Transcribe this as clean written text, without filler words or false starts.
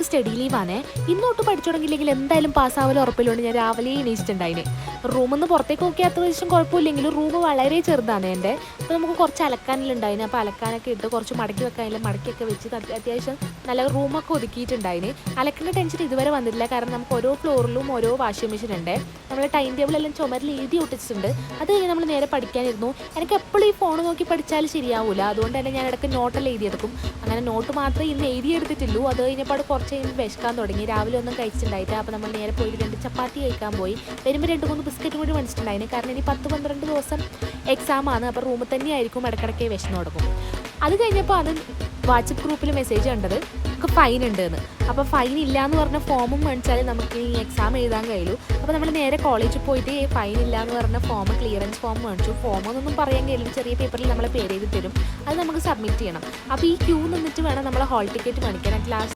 എനിക്ക് സ്റ്റഡി ലീവാണേ. ഇന്നോട്ട് പഠിച്ചു തുടങ്ങിയില്ലെങ്കിൽ എന്തായാലും പാസ്സാവലും ഉറപ്പില്ലുകൊണ്ട് ഞാൻ രാവിലെ എണീച്ചിട്ടുണ്ടായിന്. റൂമിൽ നിന്ന് പുറത്തേക്ക് നോക്കിയാൽ അത്യാവശ്യം കുഴപ്പമില്ലെങ്കിലും റൂം വളരെ ചെറുതാണ് എൻ്റെ. അപ്പോൾ നമുക്ക് കുറച്ച് അലക്കാനിലുണ്ടായിന്. അപ്പോൾ അലക്കാനൊക്കെ ഇട്ട് കുറച്ച് മടക്കി വെക്കാനില്ല മടക്കിയൊക്കെ വെച്ച് അത്യാവശ്യം നല്ല റൂമൊക്കെ ഒതുക്കിയിട്ടുണ്ടായിന്. അലക്കേണ്ട ടെൻഷൻ ഇതുവരെ വന്നിട്ടില്ല. കാരണം നമുക്ക് ഓരോ ഫ്ലോറിലും ഓരോ വാഷിംഗ് മെഷീൻ ഉണ്ട്. നമ്മൾ ടൈം ടേബിൾ എല്ലാം ചുമരിൽ എഴുതി ഒട്ടിച്ചിട്ടുണ്ട്. അത് കഴിഞ്ഞ് നമ്മൾ നേരെ പഠിക്കാനിരുന്നു. എനിക്ക് എപ്പോഴും ഈ ഫോൺ നോക്കി പഠിച്ചാൽ ശരിയാവില്ല. അതുകൊണ്ട് തന്നെ ഞാൻ ഇടയ്ക്ക് നോട്ടെല്ലാം എഴുതിയെടുക്കും. അങ്ങനെ നോട്ട് മാത്രമേ ഇന്ന് എഴുതിയെടുത്തിട്ടുള്ളൂ. അത് കഴിഞ്ഞപ്പോൾ കുറച്ച് കഴിഞ്ഞ് വിശക്കാൻ തുടങ്ങി. രാവിലെ ഒന്നും കഴിച്ചിട്ടുണ്ടായിട്ട്. അപ്പോൾ നമ്മൾ നേരെ പോയി 2 ചപ്പാത്തി കഴിക്കാൻ പോയി. വരുമ്പോൾ 2-3 ബിസ്ക്കറ്റ് കൂടി മേടിച്ചിട്ടുണ്ടായിരുന്നു. കാരണം ഇനി 10-12 ദിവസം എക്സാമാണ്. അപ്പോൾ റൂമിൽ തന്നെയായിരിക്കും ഇടയ്ക്കിടയ്ക്ക് വിശന്ന് തുടങ്ങും. അത് കഴിഞ്ഞപ്പോൾ അത് വാട്സപ്പ് ഗ്രൂപ്പിൽ മെസ്സേജ് കണ്ടത് നമുക്ക് ഫൈൻ ഉണ്ട് എന്ന്. അപ്പോൾ ഫൈൻ ഇല്ല എന്ന് പറഞ്ഞ ഫോമും മേടിച്ചാൽ നമുക്ക് ഈ എക്സാം എഴുതാൻ കഴിയുള്ളൂ. അപ്പോൾ നമ്മൾ നേരെ കോളേജിൽ പോയിട്ട് ഫൈൻ ഇല്ല എന്ന് പറഞ്ഞ ഫോം ക്ലിയറൻസ് ഫോം മേടിച്ചു. ഫോമൊന്നും പറയാൻ കഴിയില്ല. ചെറിയ പേപ്പറിൽ നമ്മളെ പേര് എഴുതി തരും. അത് നമുക്ക് സബ്മിറ്റ് ചെയ്യണം. അപ്പോൾ ഈ ക്യൂ നിന്നിട്ട് വേണം നമ്മളെ ഹോൾ ടിക്കറ്റ് മേടിക്കാൻ. ലാസ്റ്റ്